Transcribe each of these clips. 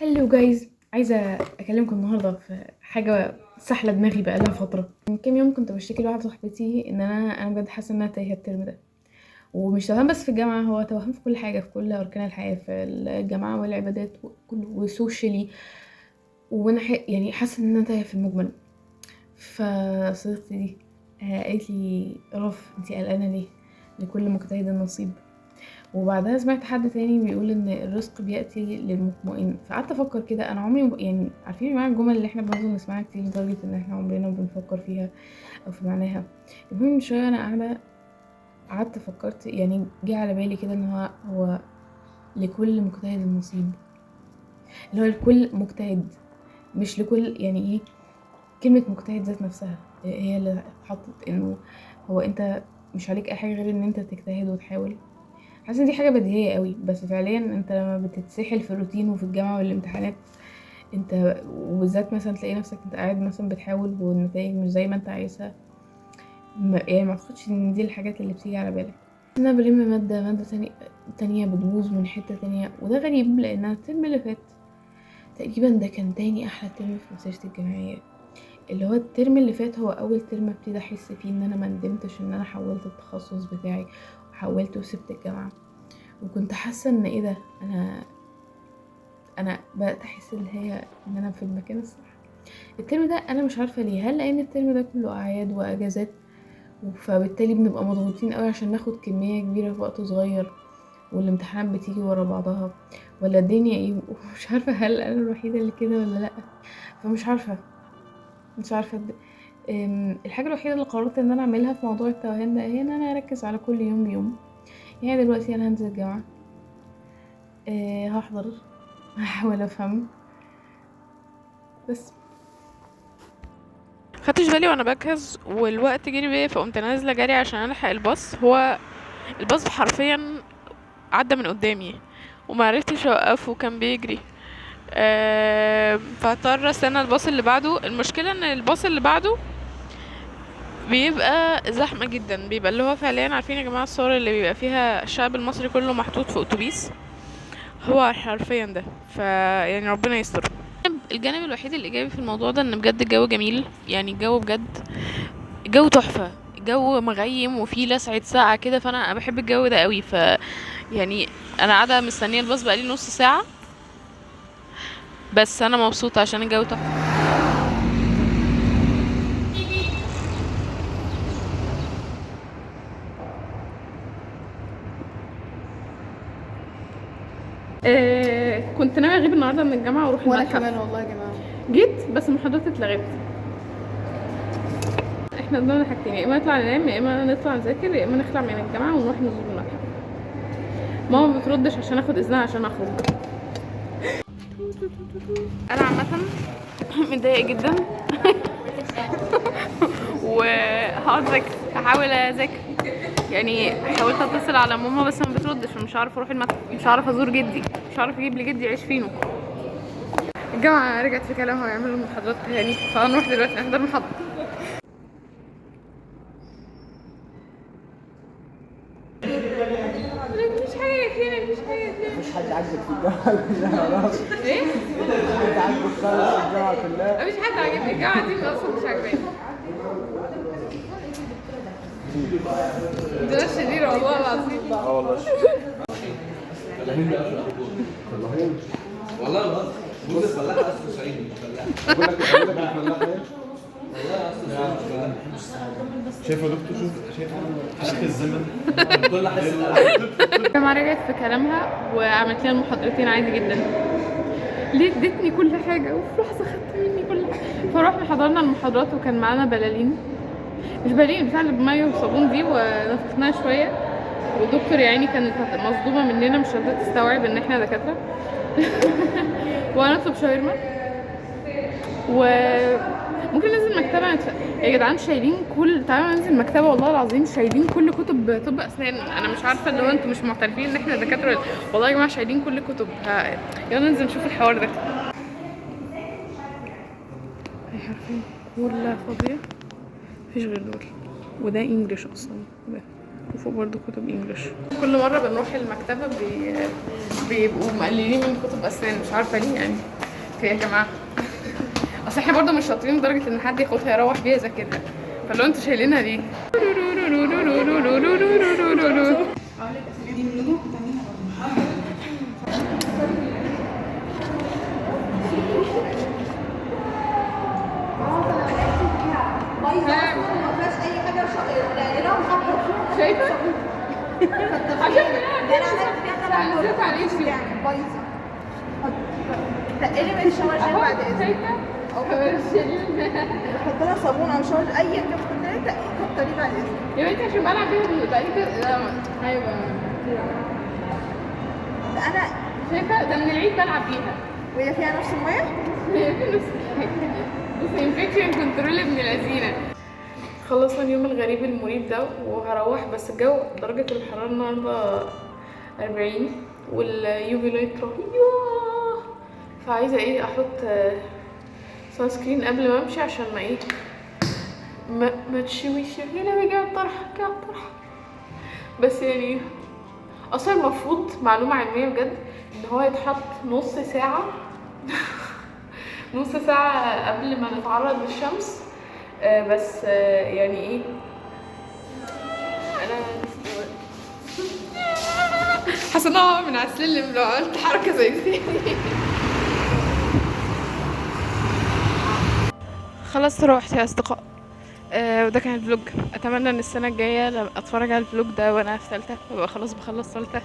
هلو جايز، عايزه اكلمكم النهارده في حاجه سحله دماغي بقالها فتره. من كام يوم كنت بشتكي لواحده صاحبتي ان انا بجد حاسه ان انا تايهه الترم ده. ومش توهان بس في الجامعه، هو توهان في كل حاجه، في كل اركان الحياه، في الجامعه والعبادات وسوشيالي. وانا يعني حاسه ان انا تايهه في المجمل. فصديقتي دي قالت لي رف انتي قلقانه ليه؟ لكل مجتهد نصيب. وبعدها سمعت حد تاني بيقول ان الرزق بيأتي للمطمئن. فقعدت افكر كده، انا عمري يعني عارفين معنى الجمل اللي احنا بنفضل نسمعها كتير لدرجة ان احنا عمرنا ما بنفكر فيها او في معناها. المهم من شوية انا قعدت فكرت، يعني جه على بالي كده ان هو لكل مجتهد نصيب، اللي هو لكل مجتهد، مش لكل، يعني ايه كلمة مجتهد ذات نفسها هي اللي اتحطت، انه هو انت مش عليك اي حاجة غير ان انت تجتهد وتحاول. حاسه دي حاجه بديهيه قوي، بس فعليا انت لما بتتسحل في الروتين وفي الجامعه والامتحانات، انت وبالذات مثلا تلاقي نفسك انت قاعد مثلا بتحاول والنتائج مش زي ما انت عايزها. يعني ما اعتقدش ان دي الحاجات اللي بتيجي على بالك. انا بلم ماده تانية بتبوظ من حته تانية، وده غريب لانها الترم اللي فات تقريبا ده كان تاني احلى ترم في مسيرتي الجامعيه. اللي هو الترم اللي فات هو اول ترم ابتدي احس فيه ان انا ما ندمتش ان انا حولت التخصص بتاعي وحولت وسبت الجامعه. وكنت حاسه ان ايه ده، انا بدات احس اللي هي ان انا في المكان الصح. الترم ده انا مش عارفه ليه، هل لان الترم ده كله اعياد واجازات فبالتالي بنبقى مضغوطين قوي عشان ناخد كميه كبيره في وقت صغير، والامتحانات بتيجي ورا بعضها، ولا الدنيا ايه؟ مش عارفه هل انا الوحيده اللي كده ولا لا. فمش عارفه مش عارفه الحاجه الوحيده اللي قررت ان انا اعملها في موضوع التوهان ده هي ان انا اركز على كل يوم بيوم. يعني دلوقتي انا هنزل الجامعه، هحضر، هحاول افهم بس. خدتش بالي وانا بجهز والوقت جري بيا، فقمت نازله جري عشان الحق الباص. هو الباص حرفيا عدى من قدامي ومعرفتش اوقفه، كان بيجري. فاضطر استنى الباص اللي بعده. المشكله ان الباص اللي بعده بيبقى زحمه جدا، بيبقى اللي هو فعليا، عارفين يا جماعه الصور اللي بيبقى فيها الشعب المصري كله محطوط في اتوبيس؟ هو حرفيا ده. يعني ربنا يستر. الجانب الوحيد الايجابي في الموضوع ده ان بجد الجو جميل، يعني الجو بجد الجو تحفه، الجو مغيم وفيه لسعة ساعة كده، فانا بحب الجو ده قوي. يعني انا قاعده مستنيه الباص بقالي نص ساعه، بس انا مبسوطه عشان الجو تحفه. كنت ناوي اغيب النهارده من الجامعه واروح وانا المتحف. كمان والله يا جماعه جيت بس المحاضرات اتلغت. احنا قدامنا حاجتين، يا اما نطلع ننام يا اما نطلع نذاكر يا اما نخلع من الجامعه ونروح نزور المتحف. ماما ما بتردش عشان اخد اذنها عشان اخرج. انا عامه متضايقه جدا وهقعد اذاكر، هحاول اذاكر. يعني حاولت اتصل على ماما بس ما بتردش، فمش عارفه اروح المتحف، مش عارفه ازور جدي، مش عارفه اجيب لجدي عيش فينو. الجامعه رجعت في كلامها ويعملوا محاضرات تاني، فهنروح دلوقتي نحضر محاضره. مفيش حاجه كتير، مفيش حد عاجبك في الجامعة كلها؟ ايه؟ مفيش حد عاجبك خالص في الجامعة كلها؟ مفيش حد عاجبني، الجامعه دي اصلا مش عاجباني. ده شرير والله العظيم. والله والله الغلط بقول لك فلاح اصل صعيدي مش فلاح. بقول لك الفلاح ايه؟ والله اصل صعيدي مش فلاح. شايف يا دكتور، شايف اخر الزمن كل حس الجامعه رجعت في كلامها وعملت لنا المحاضرتين عادي جدا. ليه ادتني كل حاجه وفي لحظه خدت مني كل حاجه؟ فروحنا حضرنا المحاضرات وكان معانا بلالين، مش بلالين، بتاع اللي بميه وصابون دي، ونفخناها شويه. والدكتور يعني كانت مصدومه مننا، مش قادره تستوعب ان احنا دكاتره. وهنطلب شاورما وممكن ننزل مكتبه يا جدعان شايلين تعالوا ننزل مكتبه والله العظيم، شايلين كل كتب طب اسنان. انا مش عارفه اللي هو انتوا مش معترفين ان احنا دكاتره والله يا جماعه، شايلين كل كتب. يلا ننزل نشوف الحوار ده. هي حرفيا كلها فاضيه، مفيش غير دول، وده انجليش اصلا ده، وفوق برضو كتب انجليش. كل مره بنروح المكتبه بيبقوا مقللين من كتب اسنان، مش عارفه ليه يعني. في يا جماعه اصل احنا برضه مش شاطرين لدرجه ان حد ياخدها يروح بيها يذاكرها، فلو انتوا شايلينها ليه؟ شايفه؟ عشان نزلت على اليوتيوب تقلي من الشاور جيل بعد اذنك. شايفه؟ حط لها صابون او شاور اي كده كتري بعد اذنك. يا بنتي عشان بلعب بيها بقالي لا ايوه انا شايفه ده من العيد بلعب بيها وهي فيها نفس الميه. هي في نفس بس انفكشن كنترول ابن لذينه. خلصنا اليوم الغريب المريب ده وهروح، بس الجو درجة الحرارة النهاردة 40 واليو في لايت رهيبة، فعايزة ايه احط سان سكرين قبل ما امشي عشان ما ايه ما تشويش هنا بيجي الطرحة كده الطرحة. بس يعني اصلا المفروض معلومة علمية بجد ان هو يتحط نص ساعة نص ساعة قبل ما نتعرض للشمس. بس يعني ايه انا حاسه ان هو من على السلم لو عملت حركه زي دي. خلاص روحت يا اصدقاء. وده كان الفلوج. اتمنى ان السنه الجايه لما اتفرج على الفلوج ده وانا في ثالثه وابقى خلاص بخلص ثالثه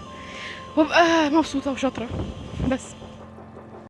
وابقى مبسوطه وشاطره. بس